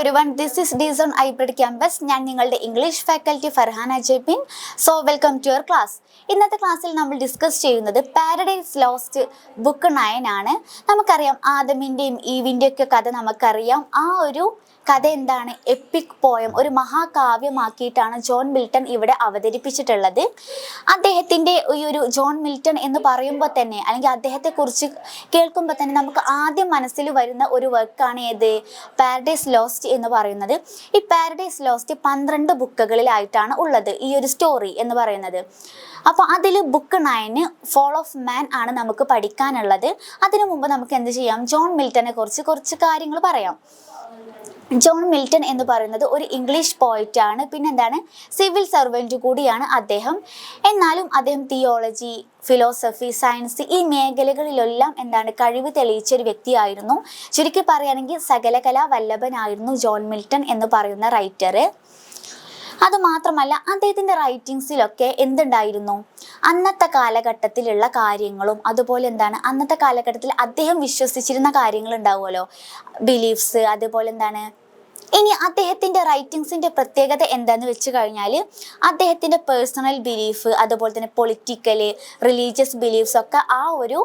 everyone, this is Dizon Hybrid Campus. ഞാൻ നിങ്ങളുടെ English faculty Farhana Jebin. So welcome to your class. ഇന്നത്തെ ക്ലാസ്സിൽ നമ്മൾ ഡിസ്കസ് ചെയ്യുന്നത് പാരഡൈസ് ലോസ്റ്റ് ബുക്ക് 9 ആണ്. നമുക്കറിയാം ആദമിൻ്റെയും ഈവിൻ്റെയും ഒക്കെ കഥ നമുക്കറിയാം. ആ ഒരു കഥ എന്താണ്? എപ്പിക് പോയം, ഒരു മഹാകാവ്യമാക്കിയിട്ടാണ് ജോൺ മിൽട്ടൺ ഇവിടെ അവതരിപ്പിച്ചിട്ടുള്ളത്. അദ്ദേഹത്തിൻ്റെ ഈ ഒരു ജോൺ മിൽട്ടൺ എന്ന് പറയുമ്പോൾ തന്നെ, അല്ലെങ്കിൽ അദ്ദേഹത്തെക്കുറിച്ച് കേൾക്കുമ്പോൾ തന്നെ നമുക്ക് ആദ്യം മനസ്സിൽ വരുന്ന ഒരു വർക്കാണ് ഏത്? പാരഡൈസ് ലോസ്റ്റ് എന്ന് പറയുന്നത്. ഈ പാരഡൈസ് ലോസ്റ്റ് 12 ബുക്കുകളിലായിട്ടാണ് ഉള്ളത് ഈ ഒരു സ്റ്റോറി എന്ന് പറയുന്നത്. അപ്പോൾ അതിൽ ബുക്ക് 9 ഫോൾ ഓഫ് മാൻ ആണ് നമുക്ക് പഠിക്കാനുള്ളത്. അതിനു മുമ്പ് നമുക്ക് എന്ത് ചെയ്യാം? ജോൺ മിൽട്ടനെ കുറിച്ച് കുറച്ച് കാര്യങ്ങൾ പറയാം. ജോൺ മിൽട്ടൺ എന്ന് പറയുന്നത് ഒരു ഇംഗ്ലീഷ് പോയിറ്റാണ്. പിന്നെന്താണ്? സിവിൽ സർവൻറ്റ് കൂടിയാണ് അദ്ദേഹം. എന്നാലും അദ്ദേഹം തിയോളജി, ഫിലോസഫി, സയൻസ് ഈ മേഖലകളിലെല്ലാം എന്താണ് കഴിവ് തെളിയിച്ചൊരു വ്യക്തിയായിരുന്നു. ചുരുക്കി പറയുകയാണെങ്കിൽ സകലകലാ വല്ലഭനായിരുന്നു ജോൺ മിൽട്ടൺ എന്ന് പറയുന്ന റൈറ്റർ. അതുമാത്രമല്ല, അദ്ദേഹത്തിൻ്റെ റൈറ്റിങ്സിലൊക്കെ എന്തുണ്ടായിരുന്നു? അന്നത്തെ കാലഘട്ടത്തിലുള്ള കാര്യങ്ങളും അതുപോലെ എന്താണ് അന്നത്തെ കാലഘട്ടത്തിൽ അദ്ദേഹം വിശ്വസിച്ചിരുന്ന കാര്യങ്ങൾ ഉണ്ടാവുമല്ലോ, ബിലീഫ്സ്, അതുപോലെ എന്താണ്. ഇനി അദ്ദേഹത്തിൻ്റെ റൈറ്റിങ്സിൻ്റെ പ്രത്യേകത എന്താണെന്ന് വെച്ച് കഴിഞ്ഞാൽ അദ്ദേഹത്തിൻ്റെ പേഴ്സണൽ ബിലീഫ്, അതുപോലെ തന്നെ പൊളിറ്റിക്കൽ, റിലീജിയസ് ബിലീഫ്സ് ഒക്കെ ആ ഒരു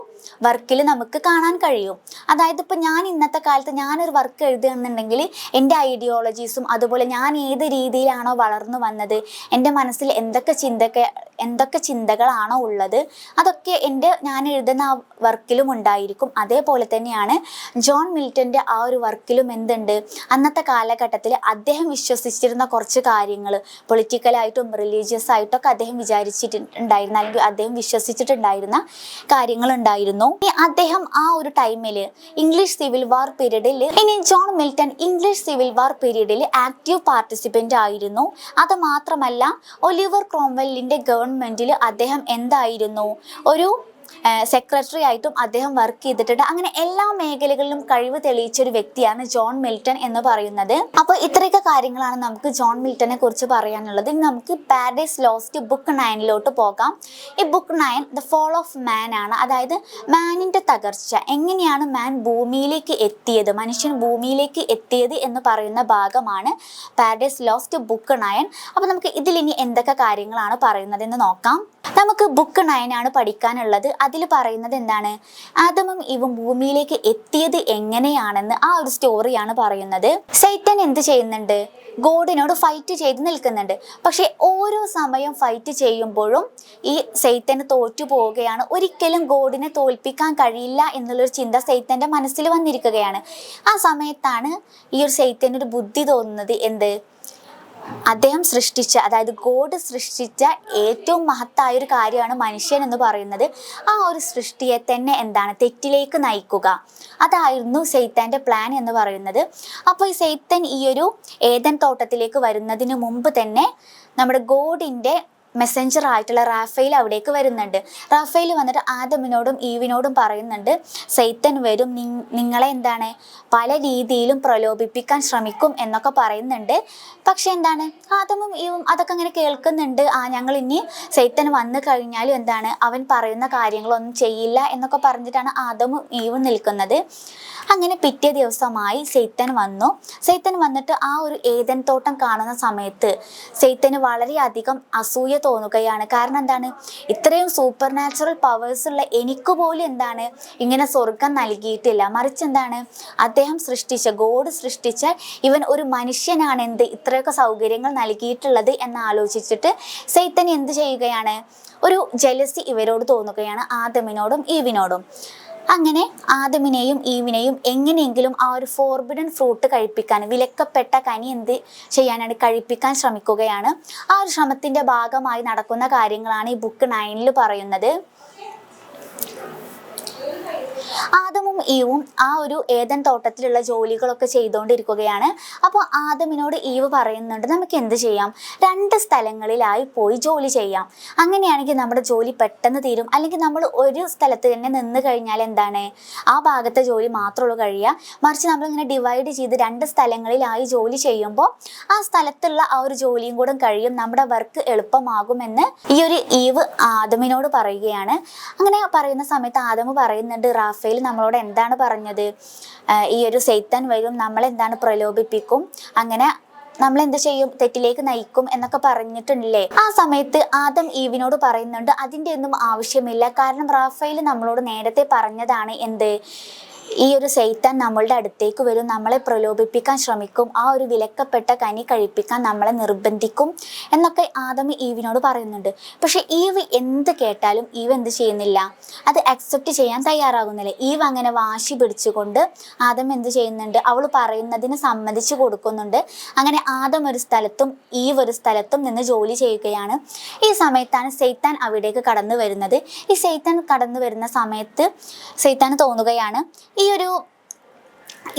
വർക്കിൽ നമുക്ക് കാണാൻ കഴിയും. അതായത് ഇപ്പോൾ ഞാൻ ഇന്നത്തെ കാലത്ത് ഞാനൊരു വർക്ക് എഴുതുകയാണെന്നുണ്ടെങ്കിൽ എൻ്റെ ഐഡിയോളജീസും അതുപോലെ ഞാൻ ഏത് രീതിയിലാണോ വളർന്നു വന്നത്, എൻ്റെ മനസ്സിൽ എന്തൊക്കെ ചിന്തകളാണോ ഉള്ളത്, അതൊക്കെ ഞാൻ എഴുതുന്ന ആ വർക്കിലും ഉണ്ടായിരിക്കും. അതേപോലെ തന്നെയാണ് ജോൺ മിൽട്ടൻ്റെ ആ ഒരു വർക്കിലും എന്തുണ്ട്? അന്നത്തെ കാലഘട്ടത്തിൽ അദ്ദേഹം വിശ്വസിച്ചിരുന്ന കുറച്ച് കാര്യങ്ങൾ, പൊളിറ്റിക്കലായിട്ടും റിലീജിയസ് ആയിട്ടൊക്കെ അദ്ദേഹം വിചാരിച്ചിട്ടുണ്ടായിരുന്ന, അല്ലെങ്കിൽ അദ്ദേഹം വിശ്വസിച്ചിട്ടുണ്ടായിരുന്ന കാര്യങ്ങളുണ്ടായിരുന്നു. അദ്ദേഹം ആ ഒരു ടൈമിൽ ഇംഗ്ലീഷ് സിവിൽ വാർ പീരീഡിൽ, ജോൺ മിൽട്ടൺ ഇംഗ്ലീഷ് സിവിൽ വാർ പീരീഡിൽ ആക്റ്റീവ് പാർട്ടിസിപ്പൻ്റ് ആയിരുന്നു. അത് മാത്രമല്ല, ഒലിവർ ക്രോംവെല്ലിൻ്റെ ഗവൺമെൻറ്റിൽ അദ്ദേഹം എന്തായിരുന്നു? ഒരു സെക്രട്ടറി ആയിട്ടും അദ്ദേഹം വർക്ക് ചെയ്തിട്ടുണ്ട്. അങ്ങനെ എല്ലാ മേഖലകളിലും കഴിവ് തെളിയിച്ചൊരു വ്യക്തിയാണ് ജോൺ മിൽട്ടൺ എന്ന് പറയുന്നത്. അപ്പോൾ ഇത്രയൊക്കെ കാര്യങ്ങളാണ് നമുക്ക് ജോൺ മിൽട്ടനെ കുറിച്ച് പറയാനുള്ളത്. ഇനി നമുക്ക് പാരഡൈസ് ലോസ്റ്റ് ബുക്ക് 9 പോകാം. ഈ book 9 the fall of man ആണ്. അതായത് മാനിൻ്റെ തകർച്ച, എങ്ങനെയാണ് മാൻ ഭൂമിയിലേക്ക് എത്തിയത്, മനുഷ്യൻ ഭൂമിയിലേക്ക് എത്തിയത് എന്ന് പറയുന്ന ഭാഗമാണ് പാരഡൈസ് ലോസ്റ്റ് ബുക്ക് 9. അപ്പോൾ നമുക്ക് ഇതിലിനി എന്തൊക്കെ കാര്യങ്ങളാണ് പറയുന്നതെന്ന് നോക്കാം. നമുക്ക് ബുക്ക് 9 ആണ് പഠിക്കാനുള്ളത്. അതിൽ പറയുന്നത് എന്താണ്? ആദമും ഈവും ഭൂമിയിലേക്ക് എത്തിയത് എങ്ങനെയാണെന്ന് ആ ഒരു സ്റ്റോറിയാണ് പറയുന്നത്. സൈറ്റൻ എന്ത് ചെയ്യുന്നുണ്ട്? ഗോഡിനോട് ഫൈറ്റ് ചെയ്ത് നിൽക്കുന്നുണ്ട്. പക്ഷെ ഓരോ സമയം ഫൈറ്റ് ചെയ്യുമ്പോഴും ഈ സൈറ്റന് തോറ്റു പോവുകയാണ്. ഒരിക്കലും ഗോഡിനെ തോൽപ്പിക്കാൻ കഴിയില്ല എന്നുള്ളൊരു ചിന്ത സൈറ്റൻ്റെ മനസ്സിൽ വന്നിരിക്കുകയാണ്. ആ സമയത്താണ് ഈ ഒരു സൈറ്റനൊരു ബുദ്ധി തോന്നുന്നത്. എന്ത്? അദ്ദേഹം സൃഷ്ടിച്ച, അതായത് ഗോഡ് സൃഷ്ടിച്ച ഏറ്റവും മഹത്തായ ഒരു കാര്യമാണ് മനുഷ്യൻ എന്ന് പറയുന്നത്. ആ ഒരു സൃഷ്ടിയെ തന്നെ എന്താണ് തെറ്റിലേക്ക് നയിക്കുക, അതായിരുന്നു സൈത്താൻ്റെ പ്ലാൻ എന്ന് പറയുന്നത്. അപ്പോൾ ഈ സൈത്തൻ ഈ ഒരു ഏദൻ തോട്ടത്തിലേക്ക് വരുന്നതിന് മുമ്പ് തന്നെ നമ്മുടെ ഗോഡിൻ്റെ മെസ്സഞ്ചർ ആയിട്ടുള്ള റാഫേൽ അവിടേക്ക് വരുന്നുണ്ട്. റാഫേൽ വന്നിട്ട് ആദമിനോടും ഈവിനോടും പറയുന്നുണ്ട്, സൈത്തൻ വരും, നിങ്ങളെ എന്താണ് പല രീതിയിലും പ്രലോഭിപ്പിക്കാൻ ശ്രമിക്കും എന്നൊക്കെ പറയുന്നുണ്ട്. പക്ഷെ എന്താണ്, ആദമും ഈവും അതൊക്കെ അങ്ങനെ കേൾക്കുന്നുണ്ട്. ഞങ്ങൾ ഇനി സൈത്തൻ വന്നു കഴിഞ്ഞാലും എന്താണ് അവൻ പറയുന്ന കാര്യങ്ങളൊന്നും ചെയ്യില്ല എന്നൊക്കെ പറഞ്ഞിട്ടാണ് ആദമും ഈവും നിൽക്കുന്നത്. അങ്ങനെ പിറ്റേ ദിവസമായി സൈത്തൻ വന്നു. സൈത്തൻ വന്നിട്ട് ആ ഒരു ഏദൻ തോട്ടം കാണുന്ന സമയത്ത് സൈത്തന് വളരെയധികം അസൂയ തോന്നുകയാണ്. കാരണം എന്താണ്, ഇത്രയും സൂപ്പർ നാച്ചുറൽ പവേഴ്സ് ഉള്ള എനിക്ക് പോലും എന്താണ് ഇങ്ങനെ സ്വർഗം നൽകിയിട്ടില്ല. മറിച്ച് എന്താണ്, അദ്ദേഹം സൃഷ്ടിച്ച, ഗോഡ് സൃഷ്ടിച്ച ഇവൻ ഒരു മനുഷ്യനാണ് എന്ത് ഇത്രയൊക്കെ സൗകര്യങ്ങൾ നൽകിയിട്ടുള്ളത് എന്ന് ആലോചിച്ചിട്ട് സൈത്തൻ എന്ത് ചെയ്യുകയാണ്? ഒരു ജലസി ഇവരോട് തോന്നുകയാണ്, ആദമിനോടും ഈവിനോടും. അങ്ങനെ ആദമിനെയും ഈവിനെയും എങ്ങനെയെങ്കിലും ആ ഒരു ഫോർബിഡൻ ഫ്രൂട്ട് കഴിപ്പിക്കാൻ, വിലക്കപ്പെട്ട കനി എന്ത് ചെയ്യാനാണ് കഴിപ്പിക്കാൻ ശ്രമിക്കുകയാണ്. ആ ഒരു ശ്രമത്തിൻ്റെ ഭാഗമായി നടക്കുന്ന കാര്യങ്ങളാണ് ഈ ബുക്ക് 9 പറയുന്നത്. ആദമും ഈവും ആ ഒരു ഏദൻ തോട്ടത്തിലുള്ള ജോലികളൊക്കെ ചെയ്തുകൊണ്ടിരിക്കുകയാണ്. അപ്പോൾ ആദമിനോട് ഈവ് പറയുന്നുണ്ട്, നമുക്ക് എന്ത് ചെയ്യാം? 2 സ്ഥലങ്ങളിലായി പോയി ജോലി ചെയ്യാം. അങ്ങനെയാണെങ്കിൽ നമ്മുടെ ജോലി പെട്ടെന്ന് തീരും. അല്ലെങ്കിൽ നമ്മൾ ഒരു സ്ഥലത്ത് തന്നെ നിന്ന് കഴിഞ്ഞാൽ എന്താണ്, ആ ഭാഗത്തെ ജോലി മാത്രമുള്ളൂ കഴിയുക. മറിച്ച് നമ്മളിങ്ങനെ ഡിവൈഡ് ചെയ്ത് 2 സ്ഥലങ്ങളിലായി ജോലി ചെയ്യുമ്പോൾ ആ സ്ഥലത്തുള്ള ആ ഒരു ജോലിയും കൂടെ കഴിയും, നമ്മുടെ വർക്ക് എളുപ്പമാകുമെന്ന് ഈ ഒരു ഈവ് ആദമിനോട് പറയുകയാണ്. അങ്ങനെ പറയുന്ന സമയത്ത് ആദം പറയുന്നുണ്ട്, റാഫേൽ റാഫേൽ നമ്മളോട് എന്താണ് പറഞ്ഞത്? ഈ ഒരു സൈത്താൻ വരും, നമ്മളെന്താണ് പ്രലോഭിപ്പിക്കും, അങ്ങനെ നമ്മളെന്ത് ചെയ്യും, തെറ്റിലേക്ക് നയിക്കും എന്നൊക്കെ പറഞ്ഞിട്ടുണ്ടല്ലേ. ആ സമയത്ത് ആദം ഈവിനോട് പറയുന്നുണ്ട് അതിൻ്റെ ഒന്നും ആവശ്യമില്ല, കാരണം റാഫേൽ നമ്മളോട് നേരത്തെ പറഞ്ഞതാണ് എന്ത്, ഈ ഒരു സൈത്താൻ നമ്മളുടെ അടുത്തേക്ക് വരും, നമ്മളെ പ്രലോഭിപ്പിക്കാൻ ശ്രമിക്കും, ആ ഒരു വിലക്കപ്പെട്ട കനി കഴിപ്പിക്കാൻ നമ്മളെ നിർബന്ധിക്കും എന്നൊക്കെ ആദം ഈവിനോട് പറയുന്നുണ്ട്. പക്ഷെ ഈവ് എന്ത് കേട്ടാലും ഈവ് എന്ത് ചെയ്യുന്നില്ല, അത് അക്സെപ്റ്റ് ചെയ്യാൻ തയ്യാറാകുന്നില്ല. ഈവ് അങ്ങനെ വാശി പിടിച്ചുകൊണ്ട് ആദം എന്ത് ചെയ്യുന്നുണ്ട്, അവൾ പറയുന്നതിന് സമ്മതിച്ചു കൊടുക്കുന്നുണ്ട്. അങ്ങനെ ആദം ഒരു സ്ഥലത്തും ഈവ് ഒരു സ്ഥലത്തും നിന്ന് ജോലി ചെയ്യുകയാണ്. ഈ സമയത്താണ് സൈത്താൻ അവിടേക്ക് കടന്നു വരുന്നത്. ഈ സൈത്താൻ കടന്നു വരുന്ന സമയത്ത് സൈത്താന് തോന്നുകയാണ്,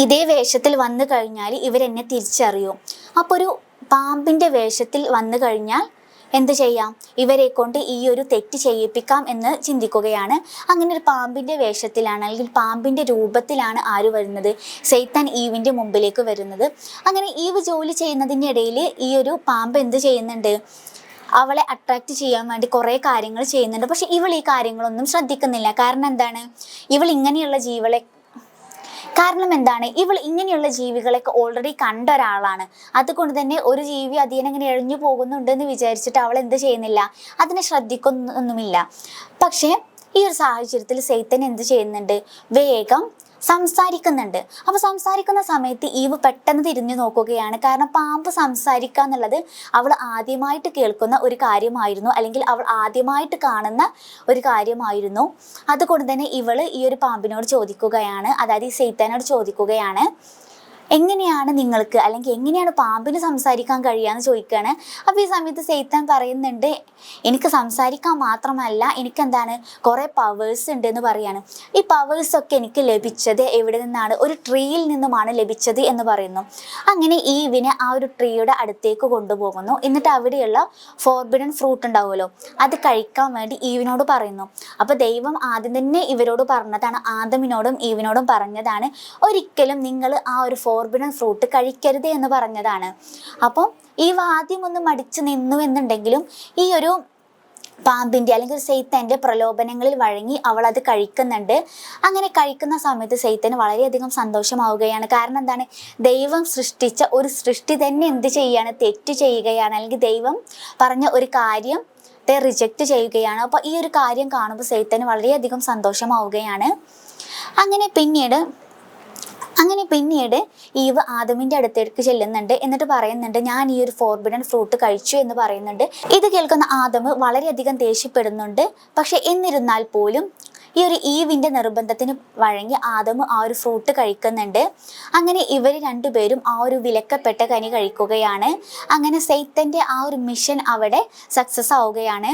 ഇതേ വേഷത്തിൽ വന്നു കഴിഞ്ഞാൽ ഇവരെന്നെ തിരിച്ചറിയും, അപ്പോൾ ഒരു പാമ്പിൻ്റെ വേഷത്തിൽ വന്നു കഴിഞ്ഞാൽ എന്ത് ചെയ്യാം, ഇവരെ കൊണ്ട് ഈ ഒരു തെറ്റ് ചെയ്യിപ്പിക്കാം എന്ന് ചിന്തിക്കുകയാണ്. അങ്ങനെ ഒരു പാമ്പിൻ്റെ വേഷത്തിലാണ്, അല്ലെങ്കിൽ പാമ്പിൻ്റെ രൂപത്തിലാണ് ആര് വരുന്നത്, സൈത്താൻ ഈവിൻ്റെ മുമ്പിലേക്ക് വരുന്നത്. അങ്ങനെ ഈവ് ജോലി ചെയ്യുന്നതിൻ്റെ ഇടയിൽ ഈ ഒരു പാമ്പ് എന്ത് ചെയ്യുന്നുണ്ട്, അവളെ അട്രാക്റ്റ് ചെയ്യാൻ വേണ്ടി കുറേ കാര്യങ്ങൾ ചെയ്യുന്നുണ്ട്. പക്ഷെ ഇവൾ ഈ കാര്യങ്ങളൊന്നും ശ്രദ്ധിക്കുന്നില്ല. കാരണം എന്താണ്, ഇവൾ ഇങ്ങനെയുള്ള ജീവികളൊക്കെ ഓൾറെഡി കണ്ട ഒരാളാണ്. അതുകൊണ്ട് തന്നെ ഒരു ജീവി അതിനെങ്ങനെ എഴഞ്ഞു പോകുന്നുണ്ട് എന്ന് വിചാരിച്ചിട്ട് അവൾ എന്ത് ചെയ്യുന്നില്ല, അതിനെ ശ്രദ്ധിക്കൊന്നുമില്ല. പക്ഷേ ഈ ഒരു സാഹചര്യത്തിൽ സൈത്താൻ എന്ത് ചെയ്യുന്നുണ്ട്, വേഗം സംസാരിക്കുന്നുണ്ട്. അപ്പോൾ സംസാരിക്കുന്ന സമയത്ത് ഈവ് പെട്ടെന്ന് തിരിഞ്ഞു നോക്കുകയാണ്. കാരണം പാമ്പ് സംസാരിക്കുക എന്നുള്ളത് അവൾ ആദ്യമായിട്ട് കേൾക്കുന്ന ഒരു കാര്യമായിരുന്നു, അല്ലെങ്കിൽ അവൾ ആദ്യമായിട്ട് കാണുന്ന ഒരു കാര്യമായിരുന്നു. അതുകൊണ്ട് തന്നെ ഇവൾ ഈ ഒരു പാമ്പിനോട് ചോദിക്കുകയാണ്, അതായത് ഈ സൈത്താനോട് ചോദിക്കുകയാണ്, എങ്ങനെയാണ് നിങ്ങൾക്ക്, അല്ലെങ്കിൽ എങ്ങനെയാണ് പാമ്പിന് സംസാരിക്കാൻ കഴിയാന്ന് ചോദിക്കുകയാണ്. അപ്പോൾ ഈ സമയത്ത് സൈത്താൻ പറയുന്നുണ്ട്, എനിക്ക് സംസാരിക്കാൻ മാത്രമല്ല, എനിക്കെന്താണ് കുറേ പവേഴ്സ് ഉണ്ട് എന്ന് പറയാണ്. ഈ പവേഴ്സൊക്കെ എനിക്ക് ലഭിച്ചത് എവിടെ നിന്നാണ്, ഒരു ട്രീയിൽ നിന്നുമാണ് ലഭിച്ചത് എന്ന് പറയുന്നു. അങ്ങനെ ഈവിനെ ആ ഒരു ട്രീയുടെ അടുത്തേക്ക് കൊണ്ടുപോകുന്നു. എന്നിട്ട് അവിടെയുള്ള ഫോർബിഡൻ ഫ്രൂട്ട് ഉണ്ടാവുമല്ലോ, അത് കഴിക്കാൻ വേണ്ടി ഈവിനോട് പറയുന്നു. അപ്പോൾ ദൈവം ആദ്യം തന്നെ ഇവരോട് പറഞ്ഞതാണ്, ആദമിനോടും ഈവിനോടും പറഞ്ഞതാണ്, ഒരിക്കലും നിങ്ങൾ ആ ഒരു ഫോർബിഡൻ ഫ്രൂട്ട് കഴിക്കരുത് എന്ന് പറഞ്ഞതാണ്. അപ്പം ഈ ആദ്യം ഒന്ന് മടിച്ചു നിന്നു എന്നുണ്ടെങ്കിലും ഈ ഒരു പാമ്പിൻ്റെ അല്ലെങ്കിൽ സൈത്താൻ്റെ പ്രലോഭനങ്ങളിൽ വഴങ്ങി അവൾ അത് കഴിക്കുന്നുണ്ട്. അങ്ങനെ കഴിക്കുന്ന സമയത്ത് സൈത്താന് വളരെയധികം സന്തോഷമാവുകയാണ്. കാരണം എന്താണ്, ദൈവം സൃഷ്ടിച്ച ഒരു സൃഷ്ടി തന്നെ എന്ത് ചെയ്യുകയാണ്, തെറ്റ് ചെയ്യുകയാണ്, അല്ലെങ്കിൽ ദൈവം പറഞ്ഞ ഒരു കാര്യം റിജക്റ്റ് ചെയ്യുകയാണ്. അപ്പോൾ ഈ ഒരു കാര്യം കാണുമ്പോൾ സൈത്താന് വളരെയധികം സന്തോഷമാവുകയാണ്. അങ്ങനെ പിന്നീട് ഈവ് ആദമിൻ്റെ അടുത്തേക്ക് ചെല്ലുന്നുണ്ട്. എന്നിട്ട് പറയുന്നുണ്ട്, ഞാൻ ഈ ഒരു ഫോർബിഡൻ ഫ്രൂട്ട് കഴിച്ചു എന്ന് പറയുന്നുണ്ട്. ഇത് കേൾക്കുന്ന ആദം വളരെയധികം ദേഷ്യപ്പെടുന്നുണ്ട്. പക്ഷെ എന്നിരുന്നാൽ പോലും ഈ ഒരു ഈവിൻ്റെ നിർബന്ധത്തിന് വഴങ്ങി ആദം ആ ഒരു ഫ്രൂട്ട് കഴിക്കുന്നുണ്ട്. അങ്ങനെ ഇവർ രണ്ടുപേരും ആ ഒരു വിലക്കപ്പെട്ട കനി കഴിക്കുകയാണ്. അങ്ങനെ സൈത്താൻ്റെ ആ ഒരു മിഷൻ അവിടെ സക്സസ് ആവുകയാണ്.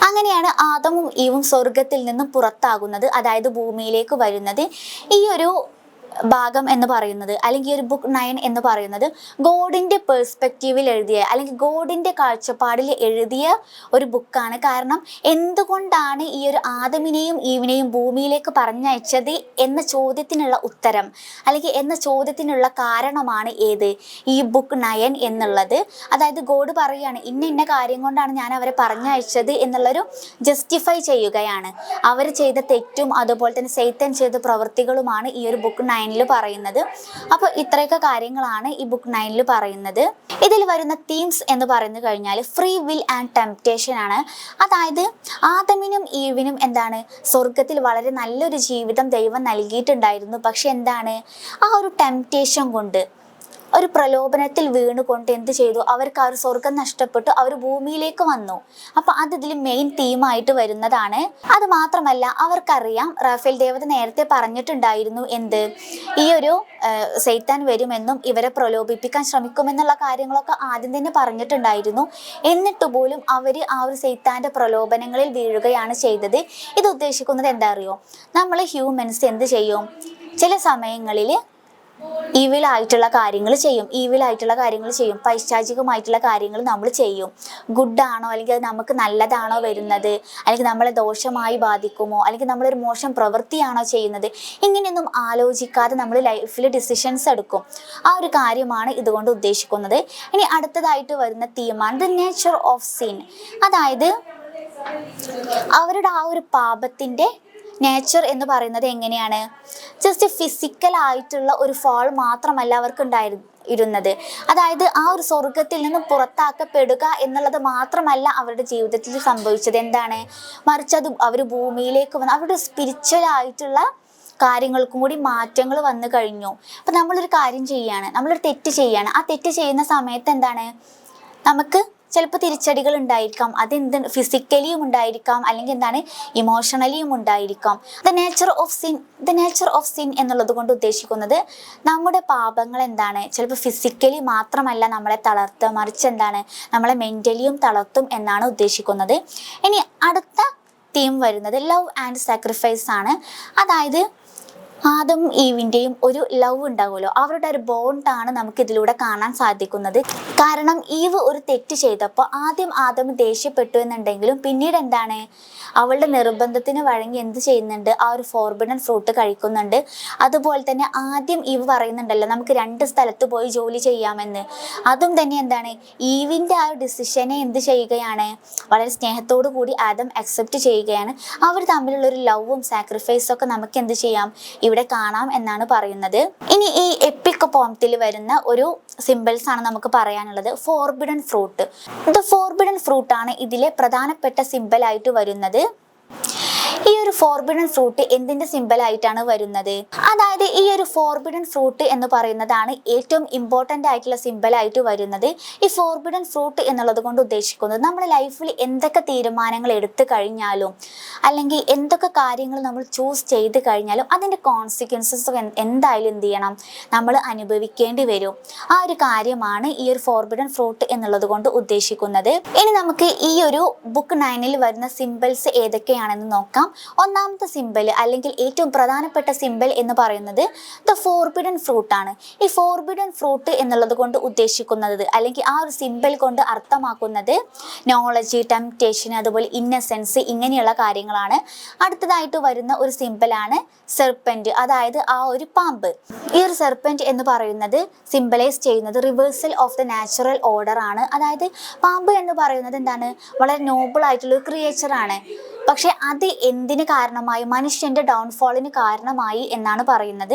അങ്ങനെയാണ് ആദമും ഈവും സ്വർഗത്തിൽ നിന്നും പുറത്താകുന്നത്, അതായത് ഭൂമിയിലേക്ക് വരുന്നത്. ഈ ഒരു ഭാഗം എന്ന് പറയുന്നത്, അല്ലെങ്കിൽ ഒരു ബുക്ക് 9 എന്ന് പറയുന്നത് ഗോഡിൻ്റെ പെർസ്പെക്റ്റീവിൽ എഴുതിയ, അല്ലെങ്കിൽ ഗോഡിൻ്റെ കാഴ്ചപ്പാടിൽ എഴുതിയ ഒരു ബുക്കാണ്. കാരണം എന്തുകൊണ്ടാണ് ഈ ഒരു ആദമിനെയും ഈവിനെയും ഭൂമിയിലേക്ക് പറഞ്ഞയച്ചത് എന്ന ചോദ്യത്തിനുള്ള ഉത്തരം, അല്ലെങ്കിൽ എന്ന ചോദ്യത്തിനുള്ള കാരണമാണ് ഈ ബുക്ക് 9 എന്നുള്ളത്. അതായത് ഗോഡ് പറയുകയാണ്, ഇന്ന കാര്യം കൊണ്ടാണ് ഞാൻ അവരെ പറഞ്ഞയച്ചത് എന്നുള്ളൊരു ജസ്റ്റിഫൈ ചെയ്യുകയാണ്. അവർ ചെയ്ത തെറ്റും അതുപോലെ തന്നെ സൈത്താൻ ചെയ്ത പ്രവൃത്തികളുമാണ് ഈ ഒരു ബുക്ക് 9 പറയുന്നത്. അപ്പോൾ ഇത്രയൊക്കെ കാര്യങ്ങളാണ് ഈ ബുക്ക് 9 പറയുന്നത്. ഇതിൽ വരുന്ന തീംസ് എന്ന് പറഞ്ഞു കഴിഞ്ഞാൽ ഫ്രീ വിൽ ആൻഡ് ടെംപ്റ്റേഷൻ ആണ്. അതായത് ആദമിനും ഈവിനും എന്താണ്, സ്വർഗത്തിൽ വളരെ നല്ലൊരു ജീവിതം ദൈവം നൽകിയിട്ടുണ്ടായിരുന്നു. പക്ഷെ എന്താണ്, ആ ഒരു ടെംപ്റ്റേഷൻ കൊണ്ട്, ഒരു പ്രലോഭനത്തിൽ വീണുകൊണ്ട് എന്ത് ചെയ്തു, അവർക്ക് ആ ഒരു സ്വർഗം നഷ്ടപ്പെട്ടു, അവർ ഭൂമിയിലേക്ക് വന്നു. അപ്പോൾ അത് ഇതിൽ മെയിൻ തീമായിട്ട് വരുന്നതാണ്. അത് മാത്രമല്ല അവർക്കറിയാം, റാഫേൽ ദേവത നേരത്തെ പറഞ്ഞിട്ടുണ്ടായിരുന്നു ഈ ഒരു സൈത്താൻ വരുമെന്നും ഇവരെ പ്രലോഭിപ്പിക്കാൻ ശ്രമിക്കുമെന്നുള്ള കാര്യങ്ങളൊക്കെ ആദ്യം തന്നെ പറഞ്ഞിട്ടുണ്ടായിരുന്നു. എന്നിട്ട് പോലും അവർ ആ ഒരു സൈത്താൻ്റെ പ്രലോഭനങ്ങളിൽ വീഴുകയാണ് ചെയ്തത്. ഇത് ഉദ്ദേശിക്കുന്നത് എന്താ അറിയോ, നമ്മൾ ഹ്യൂമൻസ് എന്ത് ചെയ്യും, ചില സമയങ്ങളിൽ ഈവിലായിട്ടുള്ള കാര്യങ്ങൾ ചെയ്യും, പൈശാചികമായിട്ടുള്ള കാര്യങ്ങൾ നമ്മൾ ചെയ്യും. ഗുഡാണോ, അല്ലെങ്കിൽ അത് നമുക്ക് നല്ലതാണോ വരുന്നത്, അല്ലെങ്കിൽ നമ്മളെ ദോഷമായി ബാധിക്കുമോ, അല്ലെങ്കിൽ നമ്മളൊരു മോശം പ്രവൃത്തിയാണോ ചെയ്യുന്നത്, ഇങ്ങനെയൊന്നും ആലോചിക്കാതെ നമ്മൾ ലൈഫിൽ ഡിസിഷൻസ് എടുക്കും. ആ ഒരു കാര്യമാണ് ഇതുകൊണ്ട് ഉദ്ദേശിക്കുന്നത്. ഇനി അടുത്തതായിട്ട് വരുന്ന തീമാണ് ദ നേച്ചർ ഓഫ് സിൻ. അതായത് അവരുടെ ആ ഒരു പാപത്തിൻ്റെ നേച്ചർ എന്ന് പറയുന്നത് എങ്ങനെയാണ്, ജസ്റ്റ് ഫിസിക്കലായിട്ടുള്ള ഒരു ഫാൾ മാത്രമല്ല അവർക്ക് ഇരുന്നത്. അതായത് ആ ഒരു സ്വർഗത്തിൽ നിന്നും പുറത്താക്കപ്പെടുക എന്നുള്ളത് മാത്രമല്ല അവരുടെ ജീവിതത്തിൽ സംഭവിച്ചത്. എന്താണ്, മറിച്ച് അത് അവർ ഭൂമിയിലേക്ക് വന്ന് അവരുടെ സ്പിരിച്വൽ ആയിട്ടുള്ള കാര്യങ്ങൾക്കും കൂടി മാറ്റങ്ങൾ വന്നു കഴിഞ്ഞു. അപ്പം നമ്മളൊരു കാര്യം ചെയ്യാണ്, നമ്മളൊരു തെറ്റ് ചെയ്യാണ്. ആ തെറ്റ് ചെയ്യുന്ന സമയത്ത് എന്താണ്, നമുക്ക് ചിലപ്പോൾ തിരിച്ചടികൾ ഉണ്ടായിരിക്കാം. അതെന്ത് ഫിസിക്കലിയും ഉണ്ടായിരിക്കാം, അല്ലെങ്കിൽ എന്താണ് ഇമോഷണലിയും ഉണ്ടായിരിക്കാം. ദ നേച്ചർ ഓഫ് സിൻ എന്നുള്ളത് കൊണ്ട് ഉദ്ദേശിക്കുന്നത് നമ്മുടെ പാപങ്ങൾ എന്താണ്, ചിലപ്പോൾ ഫിസിക്കലി മാത്രമല്ല നമ്മളെ തളർത്തുക, മറിച്ച് എന്താണ് നമ്മളെ മെൻ്റലിയും തളർത്തും എന്നാണ് ഉദ്ദേശിക്കുന്നത്. ഇനി അടുത്ത തീം വരുന്നത് ലവ് ആൻഡ് സാക്രിഫൈസ് ആണ്. അതായത് ആദം ഈവിൻ്റെയും ഒരു ലവ് ഉണ്ടാവുമല്ലോ, അവരുടെ ഒരു ബോണ്ടാണ് നമുക്ക് ഇതിലൂടെ കാണാൻ സാധിക്കുന്നത്. കാരണം ഈവ് ഒരു തെറ്റ് ചെയ്തപ്പോൾ ആദ്യം ആദം ദേഷ്യപ്പെട്ടു എന്നുണ്ടെങ്കിലും പിന്നീട് എന്താണ്, അവളുടെ നിർബന്ധത്തിന് വഴങ്ങി എന്ത് ചെയ്യുന്നുണ്ട്, ആ ഒരു ഫോർബിഡൻ ഫ്രൂട്ട് കഴിക്കുന്നുണ്ട്. അതുപോലെ തന്നെ ആദ്യം ഈവ് പറയുന്നുണ്ടല്ലോ നമുക്ക് 2 സ്ഥലത്ത് പോയി ജോലി ചെയ്യാമെന്ന്. അതും തന്നെ എന്താണ്, ഈവിൻ്റെ ആ ഒരു ഡിസിഷനെ എന്ത് ചെയ്യുകയാണ്, വളരെ സ്നേഹത്തോടു കൂടി ആദം അക്സെപ്റ്റ് ചെയ്യുകയാണ്. അവർ തമ്മിലുള്ള ഒരു ലവും സാക്രിഫൈസും ഒക്കെ നമുക്ക് എന്ത് ചെയ്യാം, ഇവിടെ കാണാം എന്നാണ് പറയുന്നത്. ഇനി ഈ എപ്പിക് പോംത്തിൽ വരുന്ന ഒരു സിമ്പിൾസ് ആണ് നമുക്ക് പറയാനുള്ളത്. Forbidden fruit, the forbidden fruit ആണ് ഇതിലെ പ്രധാനപ്പെട്ട സിമ്പിൾ ആയിട്ട് വരുന്നത്. ഈ ഒരു ഫോർബിഡൻ ഫ്രൂട്ട് എന്തിന്റെ സിമ്പിൾ ആയിട്ടാണ് വരുന്നത്, അതായത് ഈ ഒരു ഫോർബിഡൻ ഫ്രൂട്ട് എന്ന് പറയുന്നതാണ് ഏറ്റവും ഇമ്പോർട്ടൻ്റ് ആയിട്ടുള്ള സിമ്പിൾ ആയിട്ട് വരുന്നത്. ഈ ഫോർബിഡൻ ഫ്രൂട്ട് എന്നുള്ളത് കൊണ്ട് ഉദ്ദേശിക്കുന്നത് നമ്മുടെ ലൈഫിൽ എന്തൊക്കെ തീരുമാനങ്ങൾ എടുത്തു കഴിഞ്ഞാലും അല്ലെങ്കിൽ എന്തൊക്കെ കാര്യങ്ങൾ നമ്മൾ ചൂസ് ചെയ്ത് കഴിഞ്ഞാലും അതിൻ്റെ കോൺസിക്വൻസസ് എന്തായാലും എന്ത് ചെയ്യണം, നമ്മൾ അനുഭവിക്കേണ്ടി വരും. ആ ഒരു കാര്യമാണ് ഈ ഒരു ഫോർബിഡൻ ഫ്രൂട്ട് എന്നുള്ളത് കൊണ്ട് ഉദ്ദേശിക്കുന്നത്. ഇനി നമുക്ക് ഈ ഒരു ബുക്ക് 9 വരുന്ന സിമ്പിൾസ് ഏതൊക്കെയാണെന്ന് നോക്കാം. ഒന്നാമത്തെ സിമ്പിൾ അല്ലെങ്കിൽ ഏറ്റവും പ്രധാനപ്പെട്ട സിമ്പിൾ എന്ന് പറയുന്നത് ദ ഫോർബിഡൻ ഫ്രൂട്ട് ആണ്. ഈ ഫോർബിഡൻ ഫ്രൂട്ട് എന്നുള്ളത് കൊണ്ട് ഉദ്ദേശിക്കുന്നത് അല്ലെങ്കിൽ ആ ഒരു സിമ്പിൾ കൊണ്ട് അർത്ഥമാക്കുന്നത് നോളജ്, ടെംപ്റ്റേഷൻ, അതുപോലെ ഇന്നസെൻസ്, ഇങ്ങനെയുള്ള കാര്യങ്ങളാണ്. അടുത്തതായിട്ട് വരുന്ന ഒരു സിമ്പിളാണ് സെർപ്പൻറ്റ്, അതായത് ആ ഒരു പാമ്പ്. ഈ ഒരു സെർപ്പൻറ്റ് എന്ന് പറയുന്നത് സിംബലൈസ് ചെയ്യുന്നത് reversal of the natural order ആണ്. അതായത് പാമ്പ് എന്ന് പറയുന്നത് എന്താണ്, വളരെ നോബിൾ ആയിട്ടുള്ള ഒരു ക്രിയേച്ചറാണ്. പക്ഷെ അത് എന്തിന് കാരണമായി, മനുഷ്യൻ്റെ ഡൗൺഫോളിന് കാരണമായി എന്നാണ് പറയുന്നത്.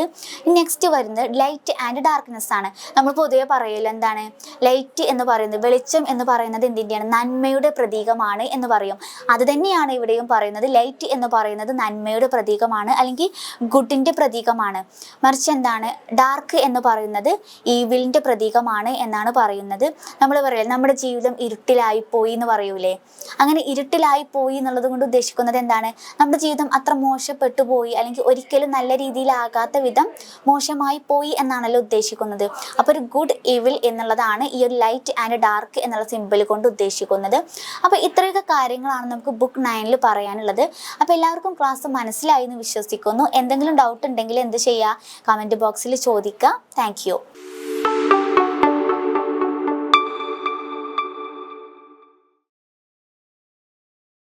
നെക്സ്റ്റ് വരുന്നത് ലൈറ്റ് ആൻഡ് ഡാർക്ക്നെസ് ആണ്. നമ്മൾ പൊതുവെ പറയില്ല എന്താണ്, ലൈറ്റ് എന്ന് പറയുന്നത്, വെളിച്ചം എന്ന് പറയുന്നത് എന്തിൻ്റെയാണ്, നന്മയുടെ പ്രതീകമാണ് എന്ന് പറയും. അത് തന്നെയാണ് ഇവിടെയും പറയുന്നത്. ലൈറ്റ് എന്ന് പറയുന്നത് നന്മയുടെ പ്രതീകമാണ് അല്ലെങ്കിൽ ഗുഡിൻ്റെ പ്രതീകമാണ്. മറിച്ച് എന്താണ്, ഡാർക്ക് എന്ന് പറയുന്നത് ഈവിലിൻ്റെ പ്രതീകമാണ് എന്നാണ് പറയുന്നത്. നമ്മൾ പറയില്ല നമ്മുടെ ജീവിതം ഇരുട്ടിലായി പോയി എന്ന് പറയൂലേ, അങ്ങനെ ഇരുട്ടിലായി പോയി എന്നുള്ളത് കൊണ്ട് ഉദ്ദേശിക്കുന്നത് എന്താണ്, നമ്മുടെ ജീവിതം അത്ര മോശപ്പെട്ടു പോയി അല്ലെങ്കിൽ ഒരിക്കലും നല്ല രീതിയിലാകാത്ത വിധം മോശമായി പോയി എന്നാണല്ലോ ഉദ്ദേശിക്കുന്നത്. അപ്പോൾ ഒരു ഗുഡ് ഈവിൽ എന്നുള്ളതാണ് ഈ ഒരു ലൈറ്റ് ആൻഡ് ഡാർക്ക് എന്നുള്ള സിമ്പിൾ കൊണ്ട് ഉദ്ദേശിക്കുന്നത്. അപ്പോൾ ഇത്രയൊക്കെ കാര്യങ്ങളാണ് നമുക്ക് ബുക്ക് 9 പറയാനുള്ളത്. അപ്പോൾ എല്ലാവർക്കും ക്ലാസ് മനസ്സിലായി എന്ന് വിശ്വസിക്കുന്നു. എന്തെങ്കിലും ഡൗട്ട് ഉണ്ടെങ്കിൽ എന്ത് ചെയ്യുക, കമൻറ്റ് ബോക്സിൽ ചോദിക്കുക. താങ്ക്